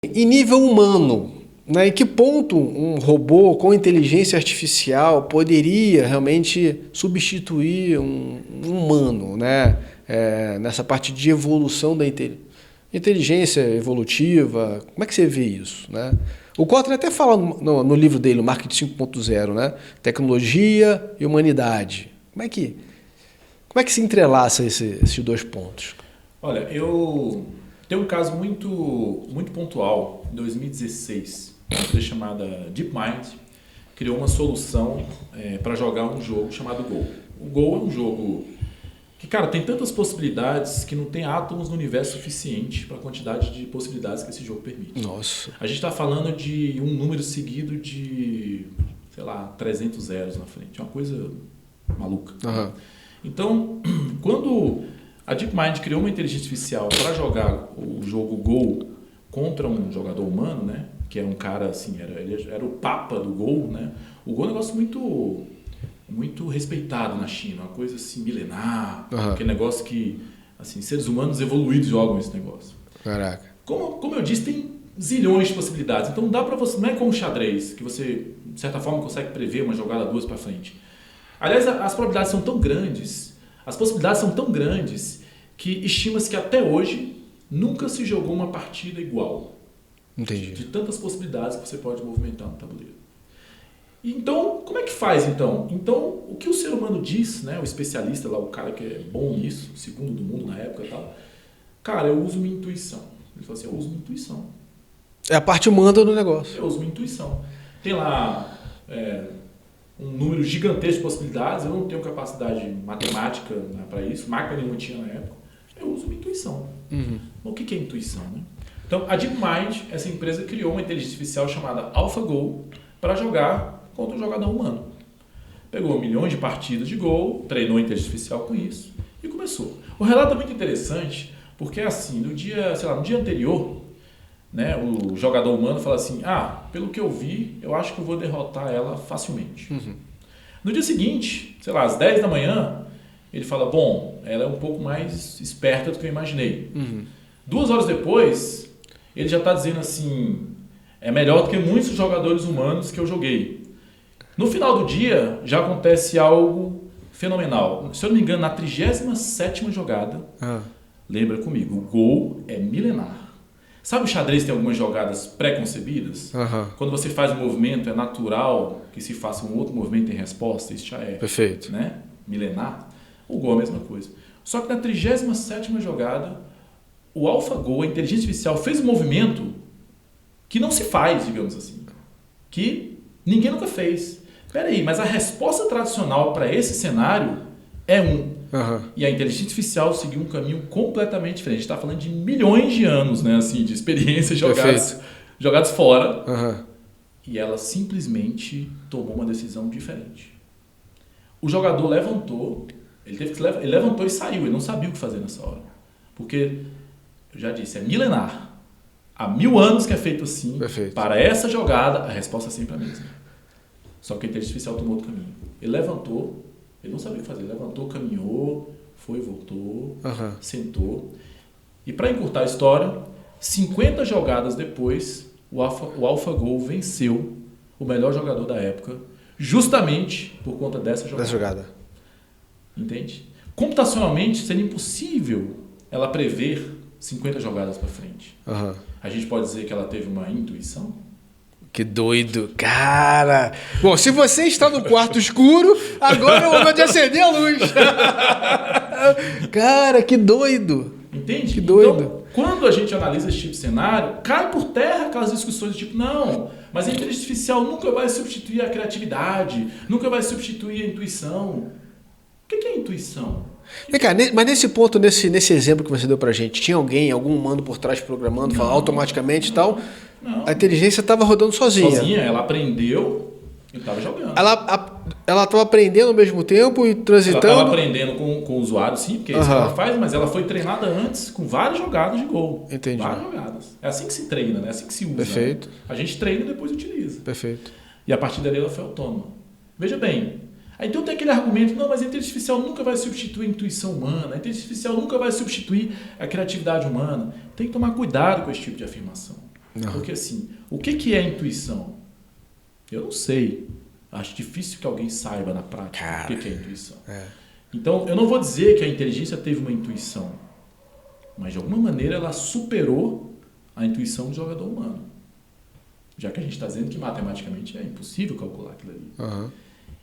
Em nível humano, Né, em que ponto um robô com inteligência artificial poderia realmente substituir um humano, né? Nessa parte de evolução da inteligência evolutiva? Como é que você vê isso, né? O Kotler até fala no livro dele, o Marketing 5.0, né? Tecnologia e humanidade. Como é que se entrelaça esses dois pontos? Olha, eu tenho um caso muito, muito pontual. Em 2016, uma empresa chamada DeepMind criou uma solução para jogar um jogo chamado Go. O Go é um jogo que, cara, tem tantas possibilidades que não tem átomos no universo suficiente para a quantidade de possibilidades que esse jogo permite. Nossa. A gente está falando de um número seguido de, sei lá, 300 zeros na frente. É uma coisa maluca. Uhum. Então, quando a DeepMind criou uma inteligência artificial para jogar o jogo Go contra um jogador humano, né? Que era um cara assim, ele era o papa do Go, né? O Go é um negócio muito respeitado na China, uma coisa assim milenar, aquele negócio que assim, seres humanos evoluídos jogam esse negócio. Caraca. Como eu disse, tem zilhões de possibilidades. Então dá para você, não é como xadrez, que você de certa forma consegue prever uma jogada duas para frente. Aliás, as probabilidades são tão grandes, as possibilidades são tão grandes que estima-se que até hoje nunca se jogou uma partida igual. Entendi. De tantas possibilidades que você pode movimentar no tabuleiro. Então, como é que faz então? Então, o que o ser humano diz, né, o especialista lá, o cara que é bom nisso, segundo do mundo na época e tal, cara, eu uso minha intuição. Ele falou assim, eu uso minha intuição. É a parte humana do negócio. Eu uso minha intuição. Tem lá um número gigantesco de possibilidades, eu não tenho capacidade matemática, né, para isso, máquina nenhuma tinha na época, eu uso minha intuição. Uhum. O que é intuição, né? Então, a DeepMind, essa empresa, criou uma inteligência artificial chamada AlphaGo para jogar contra um jogador humano. Pegou milhões de partidas de Go, treinou a inteligência artificial com isso e começou. O relato é muito interessante porque, assim, no dia anterior, né, o jogador humano fala assim, pelo que eu vi, eu acho que eu vou derrotar ela facilmente. Uhum. No dia seguinte, sei lá, às 10 da manhã, ele fala, bom, ela é um pouco mais esperta do que eu imaginei. Uhum. 2 horas depois, ele já está dizendo assim, é melhor do que muitos jogadores humanos que eu joguei. No final do dia, já acontece algo fenomenal. Se eu não me engano, na 37ª jogada, lembra comigo, o Go é milenar. Sabe o xadrez tem algumas jogadas pré-concebidas? Quando você faz um movimento, é natural que se faça um outro movimento em resposta, isso já é perfeito, né? Milenar. O Go é a mesma coisa. Só que na 37ª jogada, o AlphaGo, a inteligência artificial, fez um movimento que não se faz, digamos assim. Que ninguém nunca fez. Peraí, mas a resposta tradicional para esse cenário é 1. E a inteligência artificial seguiu um caminho completamente diferente. A gente está falando de milhões de anos, né, assim, de experiências jogadas fora. E ela simplesmente tomou uma decisão diferente. O jogador levantou, ele levantou e saiu, ele não sabia o que fazer nessa hora. Porque, eu já disse, é milenar. Há 1000 anos que é feito assim. Perfeito. Para essa jogada, a resposta é sempre a mesma. Só que a inteligência artificial tomou outro caminho. Ele levantou, ele não sabia o que fazer. Ele levantou, caminhou, foi, voltou, sentou. E para encurtar a história, 50 jogadas depois, o AlphaGo venceu o melhor jogador da época, justamente por conta dessa jogada. Entende? Computacionalmente, seria impossível ela prever 50 jogadas para frente. A gente pode dizer que ela teve uma intuição? Que doido, cara. Bom, se você está no quarto escuro, agora é o momento de acender a luz. Cara, que doido. Entende? Que doido. Então, quando a gente analisa esse tipo de cenário, cai por terra aquelas discussões do tipo, não, mas a inteligência artificial nunca vai substituir a criatividade, nunca vai substituir a intuição. O que é intuição? Vem cá, mas nesse ponto, nesse exemplo que você deu pra gente, tinha algum humano por trás programando, falando automaticamente e tal? Não. A inteligência estava rodando sozinha. Ela aprendeu e estava jogando. Ela estava aprendendo ao mesmo tempo e transitando? Ela estava aprendendo com o usuário, sim, porque é isso que ela faz, mas ela foi treinada antes com várias jogadas de Go. Entendi. Várias jogadas. É assim que se treina, né? É assim que se usa. Perfeito. Né? A gente treina e depois utiliza. Perfeito. E a partir dali ela foi autônoma. Veja bem, aí então tem aquele argumento, não, mas a inteligência artificial nunca vai substituir a intuição humana, a inteligência artificial nunca vai substituir a criatividade humana. Tem que tomar cuidado com esse tipo de afirmação. Porque assim, o que é intuição? Eu não sei. Acho difícil que alguém saiba na prática o que é intuição. Então, eu não vou dizer que a inteligência teve uma intuição, mas de alguma maneira ela superou a intuição do jogador humano. Já que a gente está dizendo que matematicamente é impossível calcular aquilo ali.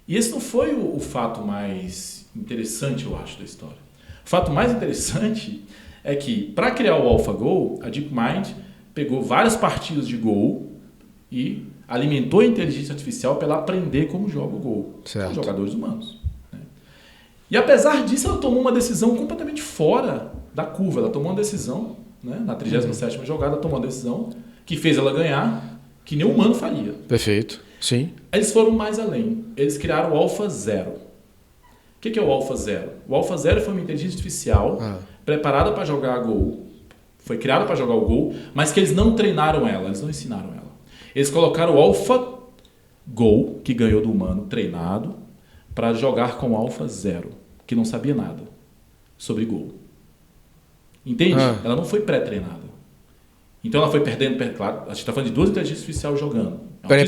E esse não foi o fato mais interessante, eu acho, da história. O fato mais interessante é que, para criar o AlphaGo, a DeepMind pegou várias partidas de Go e alimentou a inteligência artificial para ela aprender como joga o Go. São jogadores humanos. Né? E apesar disso, ela tomou uma decisão completamente fora da curva. Ela tomou uma decisão, né? Na 37ª jogada, ela tomou uma decisão que fez ela ganhar, que nenhum humano faria. Perfeito. Sim. Eles foram mais além. Eles criaram o AlphaZero. O que é o AlphaZero? O AlphaZero foi uma inteligência artificial preparada para jogar Go. Foi criada para jogar o Go, mas que eles não treinaram ela, eles não ensinaram ela. Eles colocaram o AlphaGo, que ganhou do humano, treinado, para jogar com o AlphaZero, que não sabia nada sobre Go. Entende? Ela não foi pré-treinada. Então ela foi perdendo, claro, a gente está falando de duas inteligências artificiais jogando. Peraí.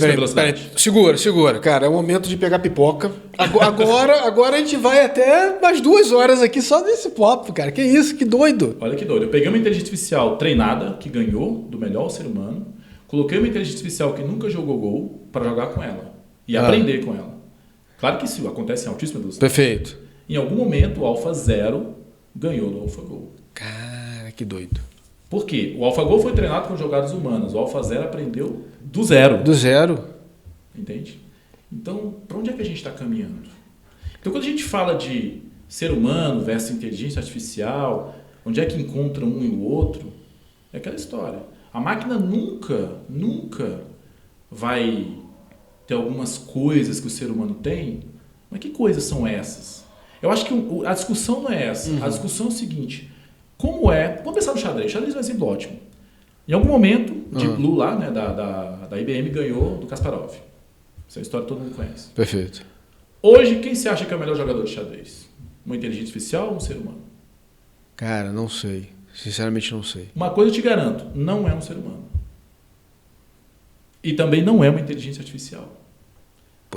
Segura, cara. É o momento de pegar pipoca. Agora a gente vai até umas 2 horas aqui só nesse papo, cara. Que isso, que doido. Olha que doido. Eu peguei uma inteligência artificial treinada, que ganhou do melhor ser humano, coloquei uma inteligência artificial que nunca jogou Go para jogar com ela e aprender com ela. Claro que isso acontece em altíssima velocidade. Perfeito. Em algum momento o AlphaZero ganhou do AlphaGo. Cara, que doido. Por quê? O AlphaGo foi treinado com jogadas humanas. O AlphaZero aprendeu do zero. Do zero. Entende? Então, para onde é que a gente está caminhando? Então, quando a gente fala de ser humano versus inteligência artificial, onde é que encontra um e o outro, é aquela história. A máquina nunca vai ter algumas coisas que o ser humano tem. Mas que coisas são essas? Eu acho que a discussão não é essa. A discussão é o seguinte... Como é... Vamos pensar no xadrez. Xadrez é um exemplo ótimo. Em algum momento, Deep Blue lá, né, da IBM ganhou do Kasparov. Essa história todo mundo conhece. Perfeito. Hoje, quem você acha que é o melhor jogador de xadrez? Uma inteligência artificial ou um ser humano? Cara, não sei. Sinceramente, não sei. Uma coisa eu te garanto. Não é um ser humano. E também não é uma inteligência artificial.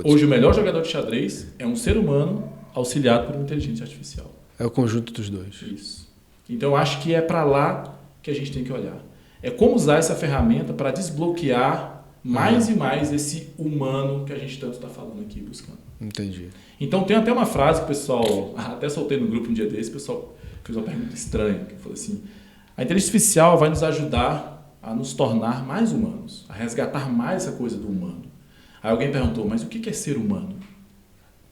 Hoje, o melhor jogador de xadrez é um ser humano auxiliado por uma inteligência artificial. É o conjunto dos dois. Isso. Então, eu acho que é para lá que a gente tem que olhar. É como usar essa ferramenta para desbloquear mais e mais esse humano que a gente tanto está falando aqui, buscando. Entendi. Então, tem até uma frase que o pessoal... Até soltei no grupo um dia desse, o pessoal fez uma pergunta estranha, que falou assim, a inteligência artificial vai nos ajudar a nos tornar mais humanos, a resgatar mais essa coisa do humano. Aí alguém perguntou, mas o que é ser humano?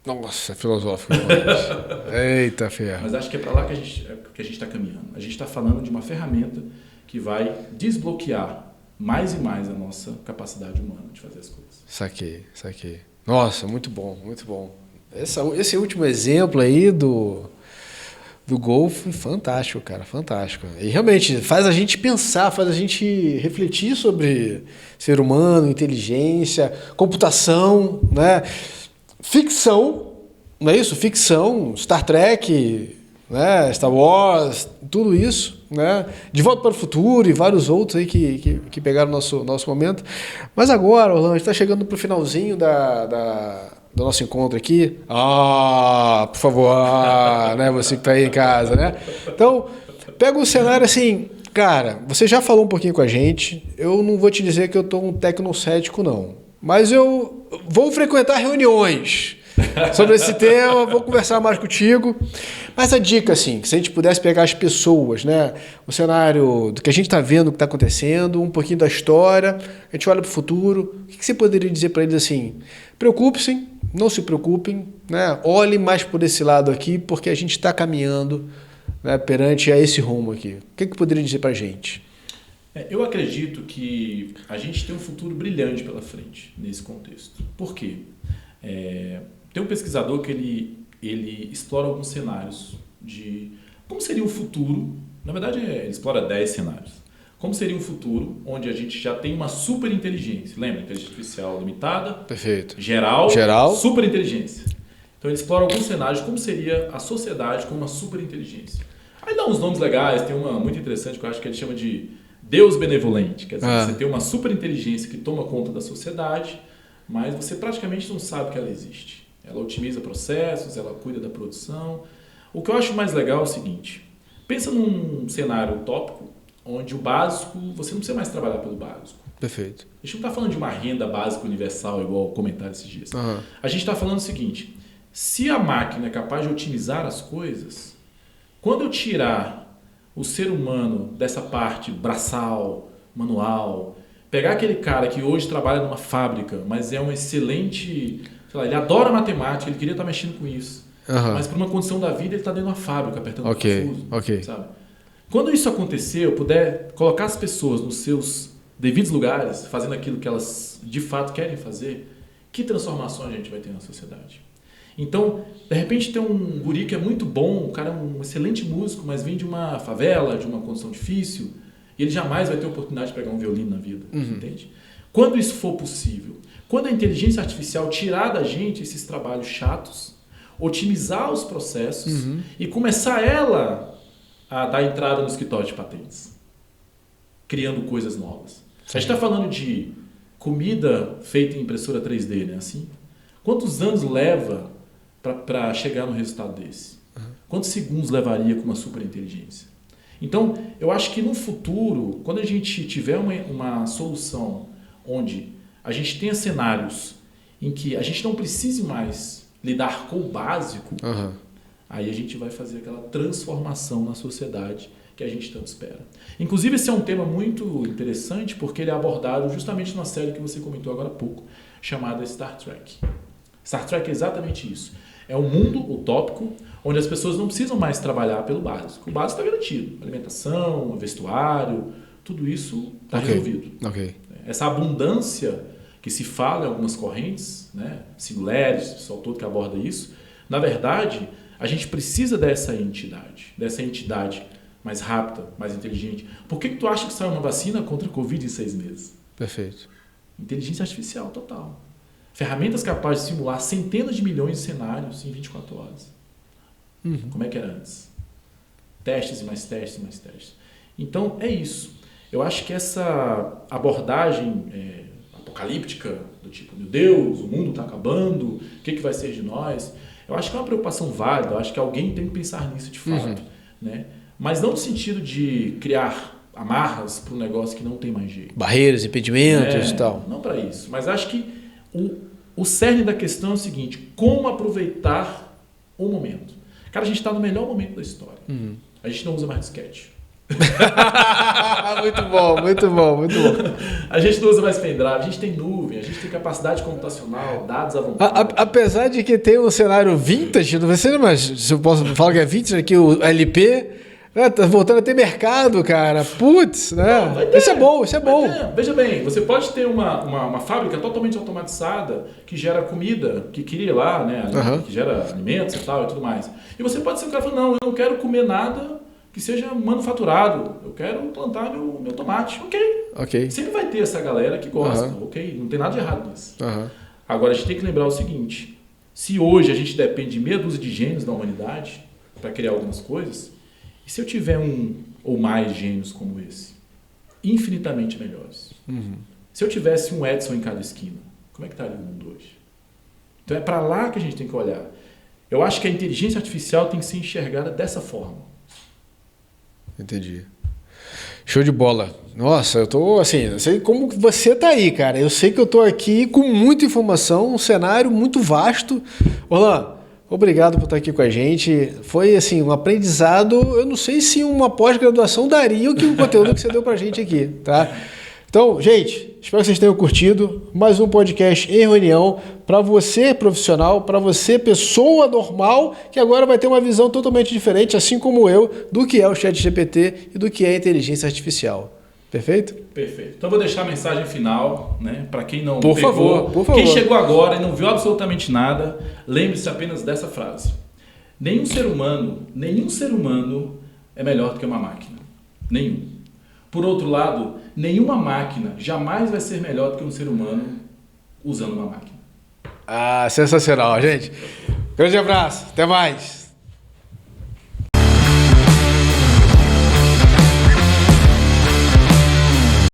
Nossa, é filosófico. Eita, ferro. Mas acho que é para lá que a gente está caminhando. A gente está falando de uma ferramenta que vai desbloquear mais e mais a nossa capacidade humana de fazer as coisas. Saquei. Nossa, muito bom. Esse último exemplo aí do Go foi fantástico, cara, fantástico. E realmente faz a gente pensar, faz a gente refletir sobre ser humano, inteligência, computação, né? Ficção, não é isso? Ficção, Star Trek, né? Star Wars, tudo isso, né? De Volta para o Futuro e vários outros aí que pegaram o nosso momento. Mas agora, Orlando, a gente está chegando para o finalzinho do nosso encontro aqui. Por favor, né? Você que está aí em casa, né? Então, pega o cenário assim, cara, você já falou um pouquinho com a gente, eu não vou te dizer que eu estou um tecnocético, não. Mas eu vou frequentar reuniões sobre esse tema, vou conversar mais contigo. Mas a dica, assim, que se a gente pudesse pegar as pessoas, né, o cenário do que a gente está vendo, o que está acontecendo, um pouquinho da história, a gente olha para o futuro, o que você poderia dizer para eles assim? Preocupe-se, não se preocupem, né, olhem mais por esse lado aqui, porque a gente está caminhando, né, perante a esse rumo aqui. O que poderia dizer para a gente? Eu acredito que a gente tem um futuro brilhante pela frente nesse contexto. Por quê? Tem um pesquisador que ele explora alguns cenários de como seria um futuro. Na verdade, ele explora 10 cenários. Como seria um futuro onde a gente já tem uma superinteligência. Lembra? Inteligência artificial limitada. Perfeito. Geral. Superinteligência. Então, ele explora alguns cenários de como seria a sociedade com uma superinteligência. Aí dá uns nomes legais. Tem uma muito interessante que eu acho que ele chama de Deus benevolente. Quer dizer, você tem uma super inteligência que toma conta da sociedade, mas você praticamente não sabe que ela existe. Ela otimiza processos, ela cuida da produção. O que eu acho mais legal é o seguinte, pensa num cenário utópico, onde o básico, você não precisa mais trabalhar pelo básico. Perfeito. A gente não está falando de uma renda básica universal, igual comentaram esses dias. A gente está falando o seguinte, se a máquina é capaz de otimizar as coisas, quando eu tirar o ser humano dessa parte braçal, manual, pegar aquele cara que hoje trabalha numa fábrica, mas é um excelente, sei lá, ele adora matemática, ele queria estar mexendo com isso, mas por uma condição da vida ele está dentro de uma fábrica apertando o parafuso, sabe? Quando isso acontecer, eu puder colocar as pessoas nos seus devidos lugares, fazendo aquilo que elas de fato querem fazer, que transformação a gente vai ter na sociedade? Então, de repente tem um guri que é muito bom, o cara é um excelente músico, mas vem de uma favela, de uma condição difícil, e ele jamais vai ter oportunidade de pegar um violino na vida, entende? Quando isso for possível, quando a inteligência artificial tirar da gente esses trabalhos chatos, otimizar os processos e começar ela a dar entrada no escritório de patentes, criando coisas novas. A gente está falando de comida feita em impressora 3D, né? Assim, quantos anos leva para chegar no resultado desse? Quantos segundos levaria com uma superinteligência? Então, eu acho que no futuro, quando a gente tiver uma solução onde a gente tenha cenários em que a gente não precise mais lidar com o básico, aí a gente vai fazer aquela transformação na sociedade que a gente tanto espera. Inclusive, esse é um tema muito interessante porque ele é abordado justamente numa série que você comentou agora há pouco, chamada Star Trek. Star Trek é exatamente isso. É um mundo utópico onde as pessoas não precisam mais trabalhar pelo básico. O básico está garantido. Alimentação, vestuário, tudo isso está resolvido. Essa abundância que se fala em algumas correntes, né, singulares, o pessoal todo que aborda isso, na verdade, a gente precisa dessa entidade mais rápida, mais inteligente. Por que tu acha que saiu uma vacina contra a Covid em 6 meses? Perfeito. Inteligência artificial total. Ferramentas capazes de simular centenas de milhões de cenários em 24 horas. Como é que era antes? Testes e mais testes e mais testes. Então, é isso. Eu acho que essa abordagem apocalíptica, do tipo, meu Deus, o mundo está acabando, o que vai ser de nós? Eu acho que é uma preocupação válida, eu acho que alguém tem que pensar nisso de fato. Né? Mas não no sentido de criar amarras para um negócio que não tem mais jeito. Barreiras, impedimentos e tal. Não para isso. Mas acho que o cerne da questão é o seguinte, como aproveitar o momento. Cara, a gente está no melhor momento da história. A gente não usa mais disquete. Muito bom, muito bom, muito bom. A gente não usa mais pendrive, a gente tem nuvem, a gente tem capacidade computacional, dados à vontade. Apesar de que tem um cenário vintage, não sei mas se eu posso falar que é vintage aqui, o LP, tá voltando a ter mercado, cara. Putz, né? Não, isso é bom, isso é bom. Veja bem, você pode ter uma fábrica totalmente automatizada que gera comida, que cria lá, né? Que gera alimentos e tal e tudo mais. E você pode ser um cara que fala, não, eu não quero comer nada que seja manufaturado, eu quero plantar meu tomate, ok. Sempre vai ter essa galera que gosta, ok? Não tem nada de errado nisso. Agora, a gente tem que lembrar o seguinte, se hoje a gente depende de meia dúzia de gênios da humanidade para criar algumas coisas, e se eu tiver um ou mais gênios como esse, infinitamente melhores? Se eu tivesse um Edson em cada esquina, como é que estaria o mundo hoje? Então é para lá que a gente tem que olhar. Eu acho que a inteligência artificial tem que ser enxergada dessa forma. Entendi. Show de bola. Nossa, eu tô assim, eu sei como você tá aí, cara. Eu sei que eu tô aqui com muita informação, um cenário muito vasto. Orlan, obrigado por estar aqui com a gente. Foi assim, um aprendizado. Eu não sei se uma pós-graduação daria o conteúdo que você deu pra gente aqui, tá? Então, gente, espero que vocês tenham curtido mais um podcast em reunião para você profissional, para você pessoa normal, que agora vai ter uma visão totalmente diferente, assim como eu, do que é o ChatGPT e do que é a inteligência artificial. Perfeito? Perfeito. Então, eu vou deixar a mensagem final, né? Para quem não por pegou, favor. Quem chegou agora e não viu absolutamente nada, lembre-se apenas dessa frase. Nenhum ser humano é melhor do que uma máquina. Nenhum. Por outro lado, nenhuma máquina jamais vai ser melhor do que um ser humano usando uma máquina. Sensacional, gente. Grande abraço. Até mais.